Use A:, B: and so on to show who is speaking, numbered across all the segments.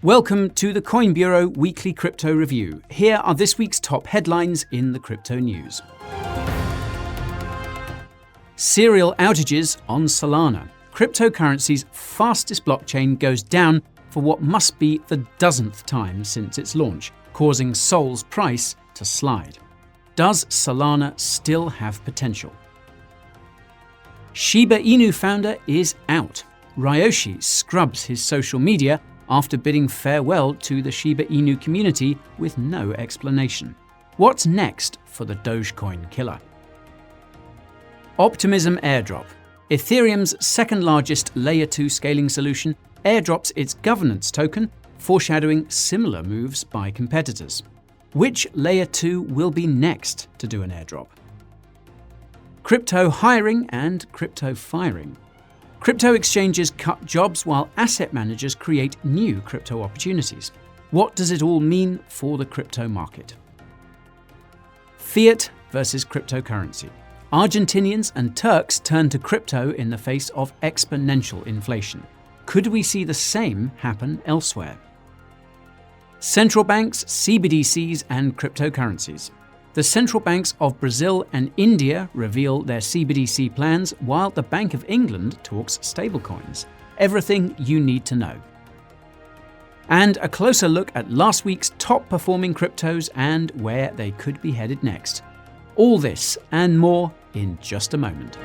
A: Welcome to the Coin Bureau Weekly Crypto Review. Here are this week's top headlines in the crypto news. Serial outages on Solana. Cryptocurrencies' fastest blockchain goes down for what must be the dozenth time since its launch, causing Sol's price to slide. Does Solana still have potential? Shiba Inu founder is out. Ryoshi scrubs his social media after bidding farewell to the Shiba Inu community with no explanation. What's next for the Dogecoin killer? Optimism Airdrop. Ethereum's second largest Layer 2 scaling solution airdrops its governance token, foreshadowing similar moves by competitors. Which Layer 2 will be next to do an airdrop? Crypto hiring and crypto firing. Crypto exchanges cut jobs while asset managers create new crypto opportunities. What does it all mean for the crypto market? Fiat versus cryptocurrency. Argentinians and Turks turn to crypto in the face of exponential inflation. Could we see the same happen elsewhere? Central banks, CBDCs and cryptocurrencies. The central banks of Brazil and India reveal their CBDC plans while the Bank of England talks stablecoins. Everything you need to know. And a closer look at last week's top performing cryptos and where they could be headed next. All this and more in just a moment.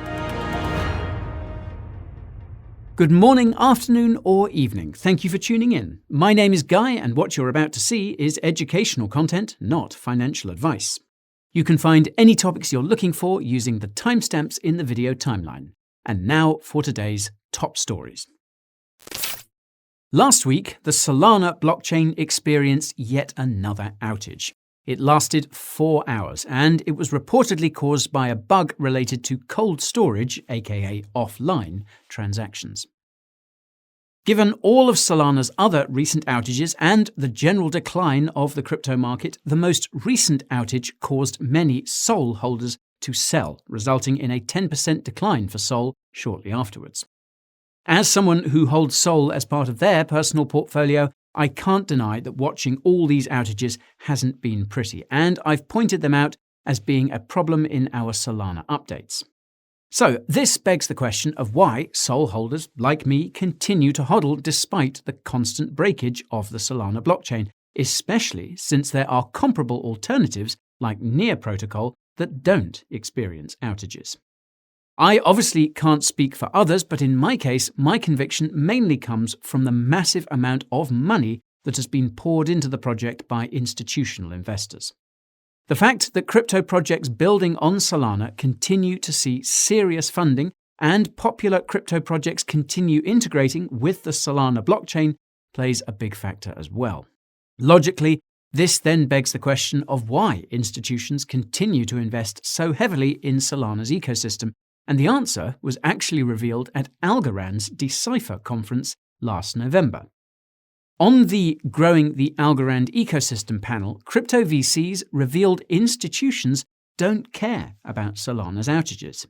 A: Good morning, afternoon, or evening. Thank you for tuning in. My name is Guy, and what you're about to see is educational content, not financial advice. You can find any topics you're looking for using the timestamps in the video timeline. And now for today's top stories. Last week, the Solana blockchain experienced yet another outage. It lasted 4 hours, and it was reportedly caused by a bug related to cold storage, aka offline, transactions. Given all of Solana's other recent outages and the general decline of the crypto market, the most recent outage caused many Sol holders to sell, resulting in a 10% decline for Sol shortly afterwards. As someone who holds Sol as part of their personal portfolio, I can't deny that watching all these outages hasn't been pretty, and I've pointed them out as being a problem in our Solana updates. So this begs the question of why Sol holders like me continue to hodl despite the constant breakage of the Solana blockchain, especially since there are comparable alternatives like Near Protocol that don't experience outages. I obviously can't speak for others, but in my case, my conviction mainly comes from the massive amount of money that has been poured into the project by institutional investors. The fact that crypto projects building on Solana continue to see serious funding and popular crypto projects continue integrating with the Solana blockchain plays a big factor as well. Logically, this then begs the question of why institutions continue to invest so heavily in Solana's ecosystem, and the answer was actually revealed at Algorand's Decipher conference last November. On the Growing the Algorand Ecosystem panel, crypto VCs revealed institutions don't care about Solana's outages.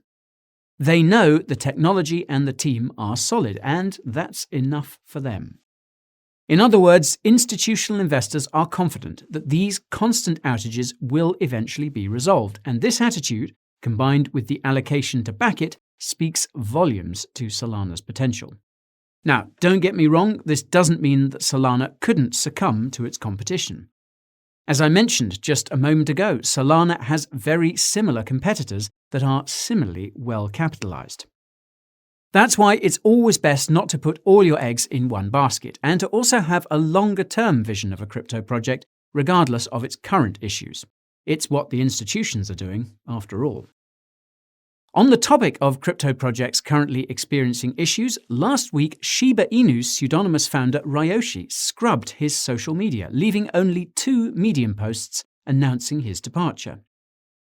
A: They know the technology and the team are solid, and that's enough for them. In other words, institutional investors are confident that these constant outages will eventually be resolved, and this attitude, combined with the allocation to back it, speaks volumes to Solana's potential. Now, don't get me wrong, this doesn't mean that Solana couldn't succumb to its competition. As I mentioned just a moment ago, Solana has very similar competitors that are similarly well capitalized. That's why it's always best not to put all your eggs in one basket, and to also have a longer-term vision of a crypto project, regardless of its current issues. It's what the institutions are doing, after all. On the topic of crypto projects currently experiencing issues, last week Shiba Inu's pseudonymous founder Ryoshi scrubbed his social media, leaving only 2 Medium posts announcing his departure.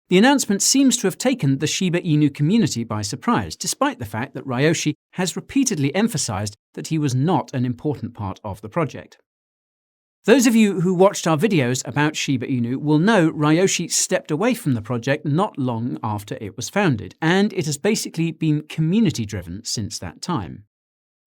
A: The announcement seems to have taken the Shiba Inu community by surprise, despite the fact that Ryoshi has repeatedly emphasized that he was not an important part of the project. Those of you who watched our videos about Shiba Inu will know Ryoshi stepped away from the project not long after it was founded, and it has basically been community-driven since that time.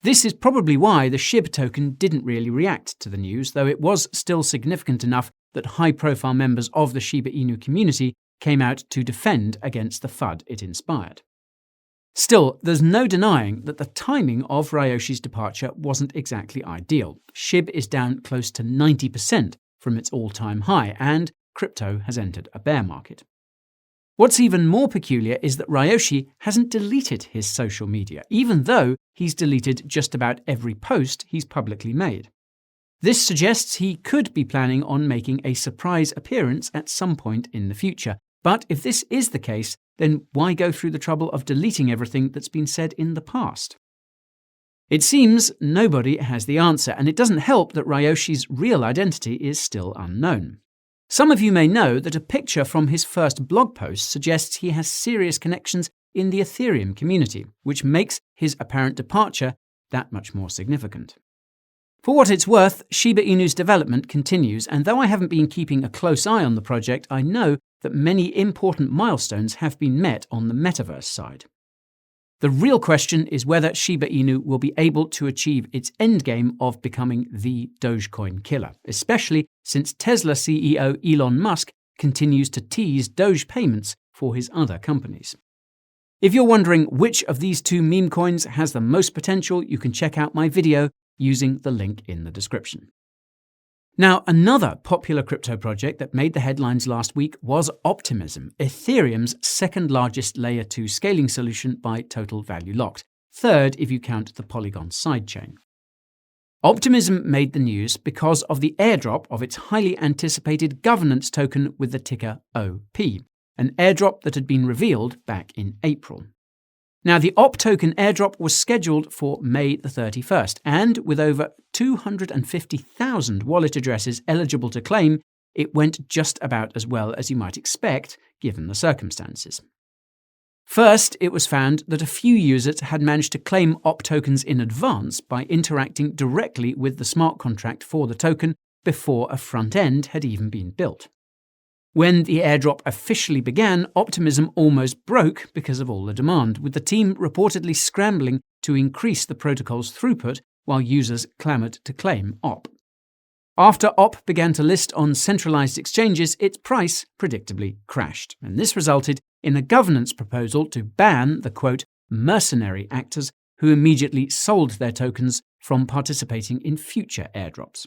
A: This is probably why the SHIB token didn't really react to the news, though it was still significant enough that high-profile members of the Shiba Inu community came out to defend against the FUD it inspired. Still, there's no denying that the timing of Ryoshi's departure wasn't exactly ideal. SHIB is down close to 90% from its all-time high, and crypto has entered a bear market. What's even more peculiar is that Ryoshi hasn't deleted his social media, even though he's deleted just about every post he's publicly made. This suggests he could be planning on making a surprise appearance at some point in the future. But if this is the case, then why go through the trouble of deleting everything that's been said in the past? It seems nobody has the answer, and it doesn't help that Ryoshi's real identity is still unknown. Some of you may know that a picture from his first blog post suggests he has serious connections in the Ethereum community, which makes his apparent departure that much more significant. For what it's worth, Shiba Inu's development continues, and though I haven't been keeping a close eye on the project, I know that many important milestones have been met on the metaverse side. The real question is whether Shiba Inu will be able to achieve its endgame of becoming the Dogecoin killer, especially since Tesla CEO Elon Musk continues to tease Doge payments for his other companies. If you're wondering which of these two meme coins has the most potential, you can check out my video using the link in the description. Now, another popular crypto project that made the headlines last week was Optimism, Ethereum's second largest Layer 2 scaling solution by total value locked, third if you count the Polygon sidechain. Optimism made the news because of the airdrop of its highly anticipated governance token with the ticker OP, an airdrop that had been revealed back in April. Now, the OP token airdrop was scheduled for May the 31st, and with over 250,000 wallet addresses eligible to claim, it went just about as well as you might expect, given the circumstances. First, it was found that a few users had managed to claim OP tokens in advance by interacting directly with the smart contract for the token before a front end had even been built. When the airdrop officially began, Optimism almost broke because of all the demand, with the team reportedly scrambling to increase the protocol's throughput while users clamoured to claim OP. After OP began to list on centralised exchanges, its price predictably crashed, and this resulted in a governance proposal to ban the, quote, mercenary actors who immediately sold their tokens from participating in future airdrops.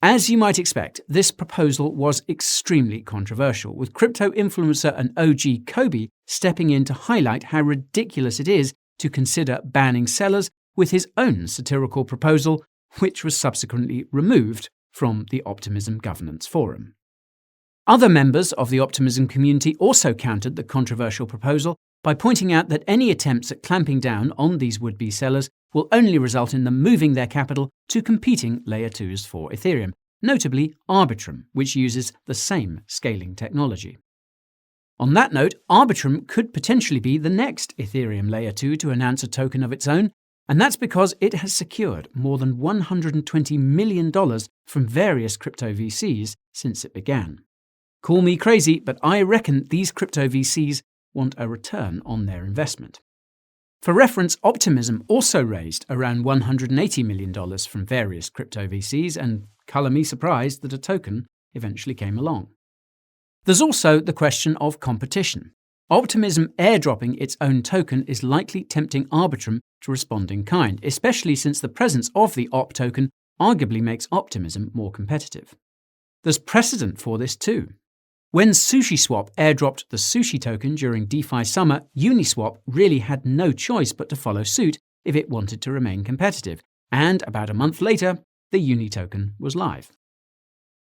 A: As you might expect, this proposal was extremely controversial, with crypto influencer and OG Kobe stepping in to highlight how ridiculous it is to consider banning sellers with his own satirical proposal, which was subsequently removed from the Optimism Governance Forum. Other members of the Optimism community also countered the controversial proposal by pointing out that any attempts at clamping down on these would-be sellers will only result in them moving their capital to competing Layer 2s for Ethereum, notably Arbitrum, which uses the same scaling technology. On that note, Arbitrum could potentially be the next Ethereum Layer 2 to announce a token of its own, and that's because it has secured more than $120 million from various crypto VCs since it began. Call me crazy, but I reckon these crypto VCs want a return on their investment. For reference, Optimism also raised around $180 million from various crypto VCs, and colour me surprised that a token eventually came along. There's also the question of competition. Optimism airdropping its own token is likely tempting Arbitrum to respond in kind, especially since the presence of the OP token arguably makes Optimism more competitive. There's precedent for this too. When SushiSwap airdropped the Sushi token during DeFi Summer, Uniswap really had no choice but to follow suit if it wanted to remain competitive, and about a month later, the Uni token was live.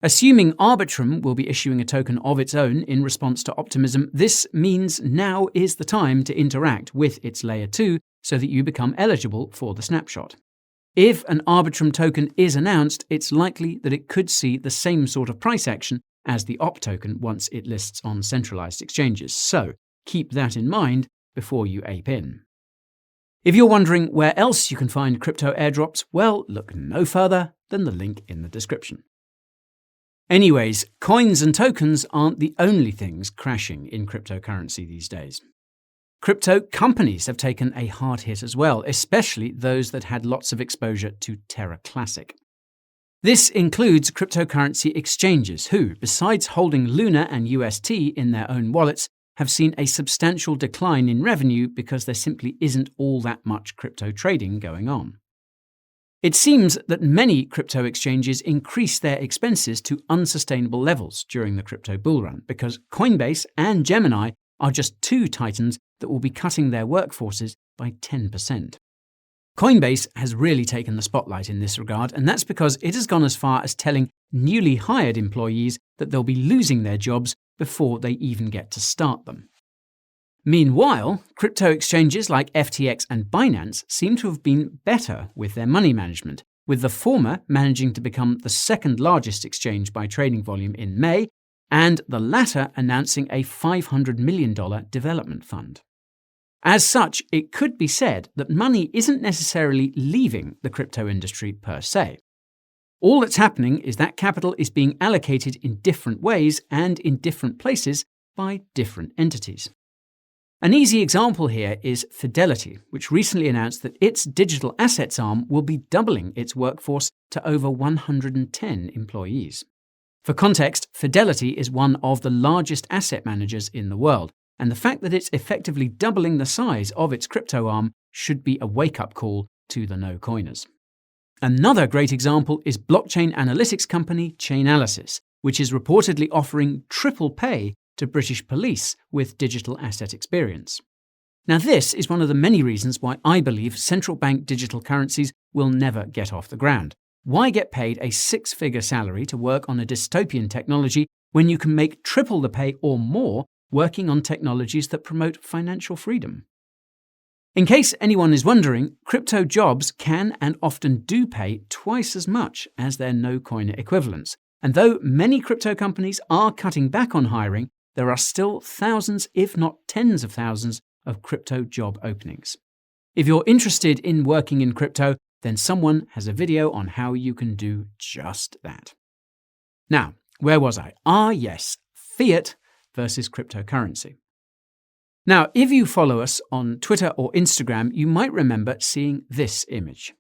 A: Assuming Arbitrum will be issuing a token of its own in response to Optimism, this means now is the time to interact with its Layer 2 so that you become eligible for the snapshot. If an Arbitrum token is announced, it's likely that it could see the same sort of price action as the OP token once it lists on centralized exchanges, so keep that in mind before you ape in. If you're wondering where else you can find crypto airdrops, well, look no further than the link in the description. Anyways, coins and tokens aren't the only things crashing in cryptocurrency these days. Crypto companies have taken a hard hit as well, especially those that had lots of exposure to Terra Classic. This includes cryptocurrency exchanges who, besides holding Luna and UST in their own wallets, have seen a substantial decline in revenue because there simply isn't all that much crypto trading going on. It seems that many crypto exchanges increased their expenses to unsustainable levels during the crypto bullrun because Coinbase and Gemini are just two titans that will be cutting their workforces by 10%. Coinbase has really taken the spotlight in this regard, and that's because it has gone as far as telling newly hired employees that they'll be losing their jobs before they even get to start them. Meanwhile, crypto exchanges like FTX and Binance seem to have been better with their money management, with the former managing to become the second largest exchange by trading volume in May, and the latter announcing a $500 million development fund. As such, it could be said that money isn't necessarily leaving the crypto industry per se. All that's happening is that capital is being allocated in different ways and in different places by different entities. An easy example here is Fidelity, which recently announced that its digital assets arm will be doubling its workforce to over 110 employees. For context, Fidelity is one of the largest asset managers in the world, and the fact that it's effectively doubling the size of its crypto arm should be a wake-up call to the no-coiners. Another great example is blockchain analytics company Chainalysis, which is reportedly offering triple pay to British police with digital asset experience. Now, this is one of the many reasons why I believe central bank digital currencies will never get off the ground. Why get paid a six-figure salary to work on a dystopian technology when you can make triple the pay or more working on technologies that promote financial freedom? In case anyone is wondering, crypto jobs can and often do pay twice as much as their no-coiner equivalents. And though many crypto companies are cutting back on hiring, there are still thousands, if not tens of thousands, of crypto job openings. If you're interested in working in crypto, then someone has a video on how you can do just that. Now, where was I? Yes, fiat versus cryptocurrency. Now, if you follow us on Twitter or Instagram, you might remember seeing this image.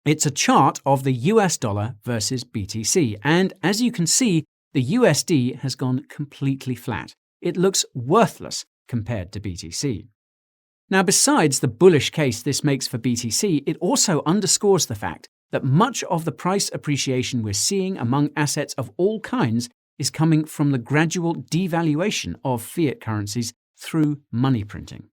A: It's a chart of the US dollar versus BTC, and as you can see, the USD has gone completely flat. It looks worthless compared to BTC. Now, besides the bullish case this makes for BTC, it also underscores the fact that much of the price appreciation we're seeing among assets of all kinds is coming from the gradual devaluation of fiat currencies through money printing.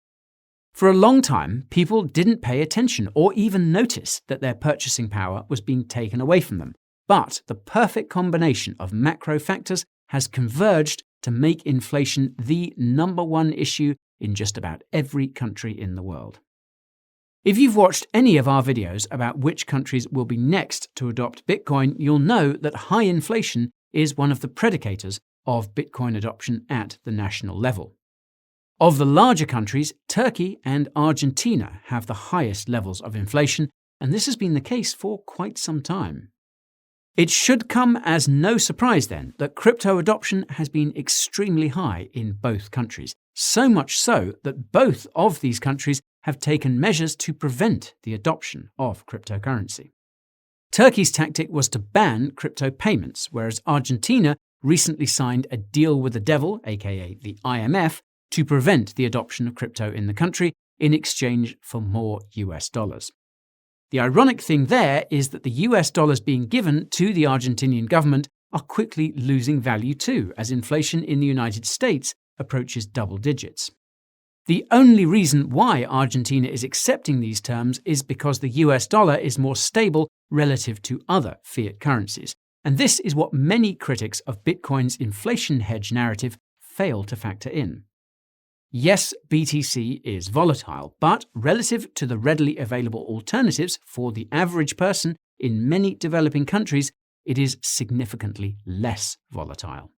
A: For a long time, people didn't pay attention or even notice that their purchasing power was being taken away from them. But the perfect combination of macro factors has converged to make inflation the number one issue in just about every country in the world. If you've watched any of our videos about which countries will be next to adopt Bitcoin, you'll know that high inflation is one of the predicators of Bitcoin adoption at the national level. Of the larger countries, Turkey and Argentina have the highest levels of inflation, and this has been the case for quite some time. It should come as no surprise then that crypto adoption has been extremely high in both countries, so much so that both of these countries have taken measures to prevent the adoption of cryptocurrency. Turkey's tactic was to ban crypto payments, whereas Argentina recently signed a deal with the devil, aka the IMF, to prevent the adoption of crypto in the country in exchange for more US dollars. The ironic thing there is that the US dollars being given to the Argentinian government are quickly losing value too, as inflation in the United States approaches double digits. The only reason why Argentina is accepting these terms is because the US dollar is more stable relative to other fiat currencies, and this is what many critics of Bitcoin's inflation hedge narrative fail to factor in. Yes, BTC is volatile, but relative to the readily available alternatives for the average person in many developing countries, it is significantly less volatile.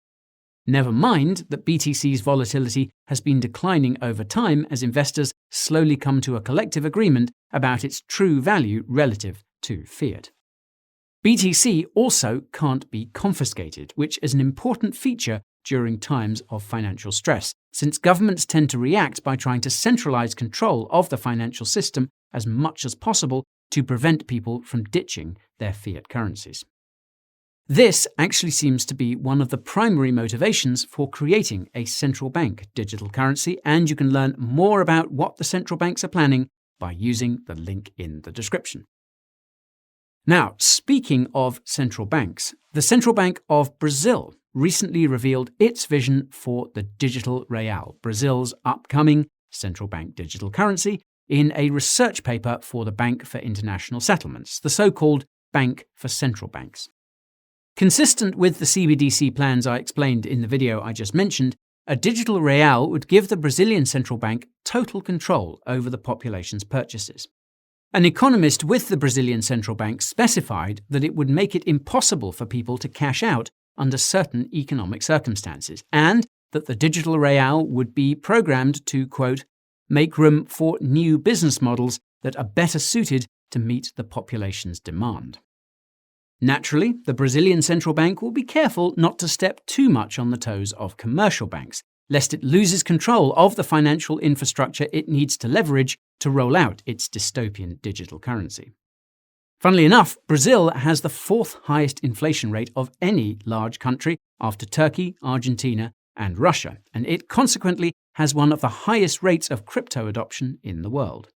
A: Never mind that BTC's volatility has been declining over time as investors slowly come to a collective agreement about its true value relative to fiat. BTC also can't be confiscated, which is an important feature during times of financial stress, since governments tend to react by trying to centralize control of the financial system as much as possible to prevent people from ditching their fiat currencies. This actually seems to be one of the primary motivations for creating a central bank digital currency, and you can learn more about what the central banks are planning by using the link in the description. Now, speaking of central banks, the Central Bank of Brazil recently revealed its vision for the digital real, Brazil's upcoming central bank digital currency, in a research paper for the Bank for International Settlements, the so-called Bank for Central Banks. Consistent with the CBDC plans I explained in the video I just mentioned, a digital real would give the Brazilian central bank total control over the population's purchases. An economist with the Brazilian central bank specified that it would make it impossible for people to cash out under certain economic circumstances, and that the digital real would be programmed to, quote, make room for new business models that are better suited to meet the population's demand. Naturally, the Brazilian central bank will be careful not to step too much on the toes of commercial banks, lest it loses control of the financial infrastructure it needs to leverage to roll out its dystopian digital currency. Funnily enough, Brazil has the fourth highest inflation rate of any large country after Turkey, Argentina, and Russia, and it consequently has one of the highest rates of crypto adoption in the world.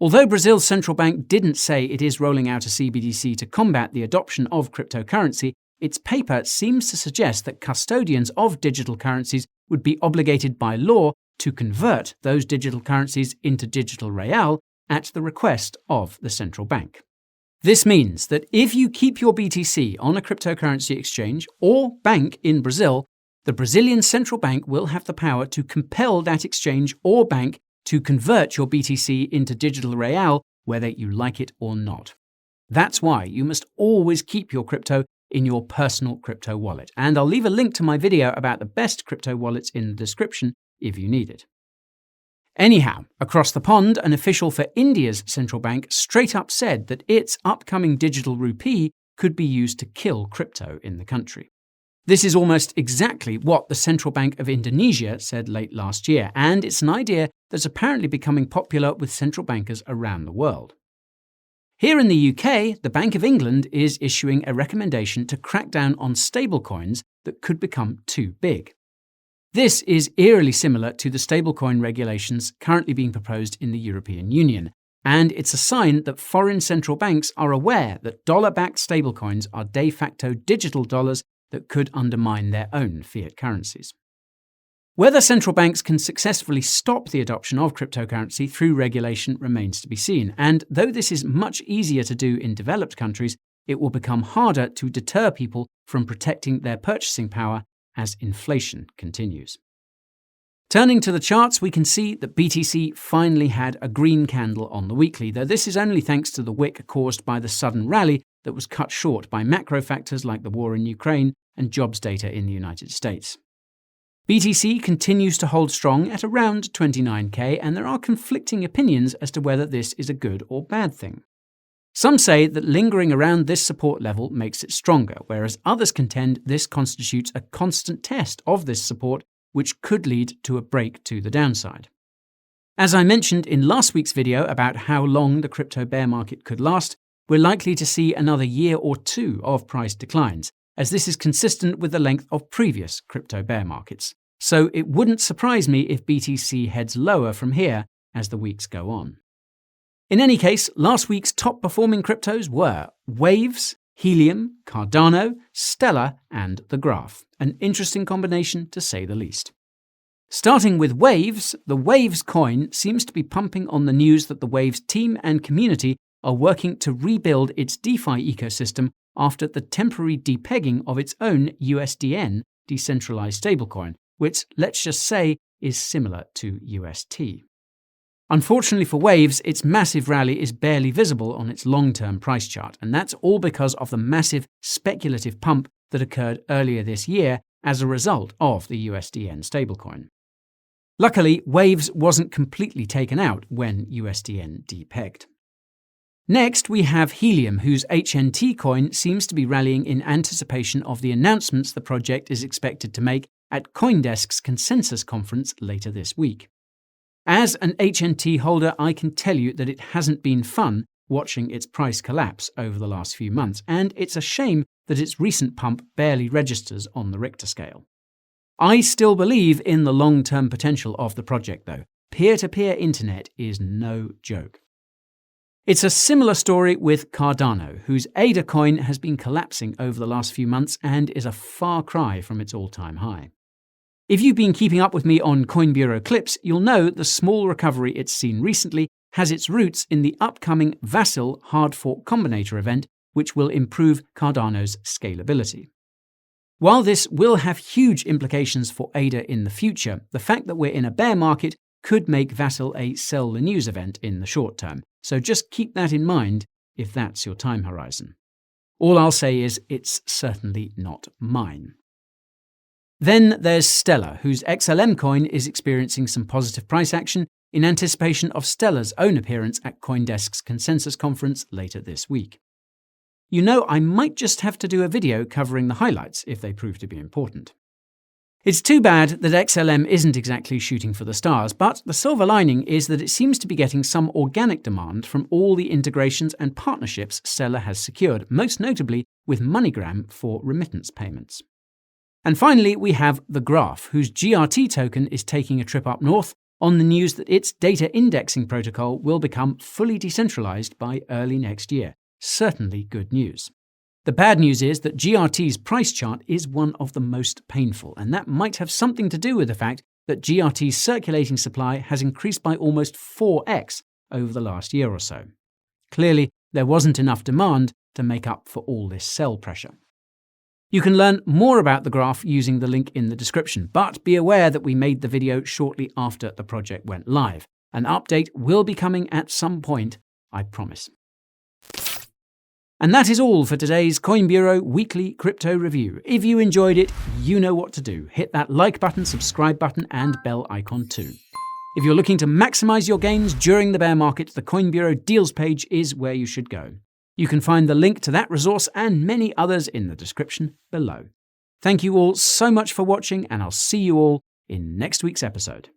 A: Although Brazil's central bank didn't say it is rolling out a CBDC to combat the adoption of cryptocurrency, its paper seems to suggest that custodians of digital currencies would be obligated by law to convert those digital currencies into digital real at the request of the central bank. This means that if you keep your BTC on a cryptocurrency exchange or bank in Brazil, the Brazilian central bank will have the power to compel that exchange or bank to convert your BTC into digital real, whether you like it or not. That's why you must always keep your crypto in your personal crypto wallet. And I'll leave a link to my video about the best crypto wallets in the description if you need it. Anyhow, across the pond, an official for India's central bank straight up said that its upcoming digital rupee could be used to kill crypto in the country. This is almost exactly what the Central Bank of Indonesia said late last year, and it's an idea that's apparently becoming popular with central bankers around the world. Here in the UK, the Bank of England is issuing a recommendation to crack down on stablecoins that could become too big. This is eerily similar to the stablecoin regulations currently being proposed in the European Union, and it's a sign that foreign central banks are aware that dollar-backed stablecoins are de facto digital dollars that could undermine their own fiat currencies. Whether central banks can successfully stop the adoption of cryptocurrency through regulation remains to be seen, and though this is much easier to do in developed countries, it will become harder to deter people from protecting their purchasing power as inflation continues. Turning to the charts, we can see that BTC finally had a green candle on the weekly, though this is only thanks to the wick caused by the sudden rally that was cut short by macro factors like the war in Ukraine and jobs data in the United States. BTC continues to hold strong at around 29k, and there are conflicting opinions as to whether this is a good or bad thing. Some say that lingering around this support level makes it stronger, whereas others contend this constitutes a constant test of this support, which could lead to a break to the downside. As I mentioned in last week's video about how long the crypto bear market could last, we're likely to see another year or two of price declines, as this is consistent with the length of previous crypto bear markets. So it wouldn't surprise me if BTC heads lower from here as the weeks go on. In any case, last week's top-performing cryptos were Waves, Helium, Cardano, Stellar, and the Graph. An interesting combination to say the least. Starting with Waves, the Waves coin seems to be pumping on the news that the Waves team and community are working to rebuild its DeFi ecosystem after the temporary depegging of its own USDN decentralized stablecoin, which, let's just say, is similar to UST. Unfortunately for Waves, its massive rally is barely visible on its long-term price chart, and that's all because of the massive speculative pump that occurred earlier this year as a result of the USDN stablecoin. Luckily, Waves wasn't completely taken out when USDN depegged. Next, we have Helium, whose HNT coin seems to be rallying in anticipation of the announcements the project is expected to make at CoinDesk's consensus conference later this week. As an HNT holder, I can tell you that it hasn't been fun watching its price collapse over the last few months, and it's a shame that its recent pump barely registers on the Richter scale. I still believe in the long-term potential of the project, though. Peer-to-peer internet is no joke. It's a similar story with Cardano, whose ADA coin has been collapsing over the last few months and is a far cry from its all-time high. If you've been keeping up with me on Coin Bureau clips, you'll know the small recovery it's seen recently has its roots in the upcoming Vasil hard fork combinator event, which will improve Cardano's scalability. While this will have huge implications for ADA in the future, the fact that we're in a bear market could make Vasil a sell the news event in the short term. So just keep that in mind if that's your time horizon. All I'll say is it's certainly not mine. Then there's Stellar, whose XLM coin is experiencing some positive price action in anticipation of Stellar's own appearance at CoinDesk's consensus conference later this week. You know, I might just have to do a video covering the highlights if they prove to be important. It's too bad that XLM isn't exactly shooting for the stars, but the silver lining is that it seems to be getting some organic demand from all the integrations and partnerships Stellar has secured, most notably with MoneyGram for remittance payments. And finally, we have The Graph, whose GRT token is taking a trip up north on the news that its data indexing protocol will become fully decentralized by early next year. Certainly good news. The bad news is that GRT's price chart is one of the most painful, and that might have something to do with the fact that GRT's circulating supply has increased by almost 4x over the last year or so. Clearly, there wasn't enough demand to make up for all this sell pressure. You can learn more about the graph using the link in the description, but be aware that we made the video shortly after the project went live. An update will be coming at some point, I promise. And that is all for today's Coin Bureau Weekly Crypto Review. If you enjoyed it, you know what to do. Hit that like button, subscribe button, and bell icon too. If you're looking to maximize your gains during the bear market, the Coin Bureau Deals page is where you should go. You can find the link to that resource and many others in the description below. Thank you all so much for watching, and I'll see you all in next week's episode.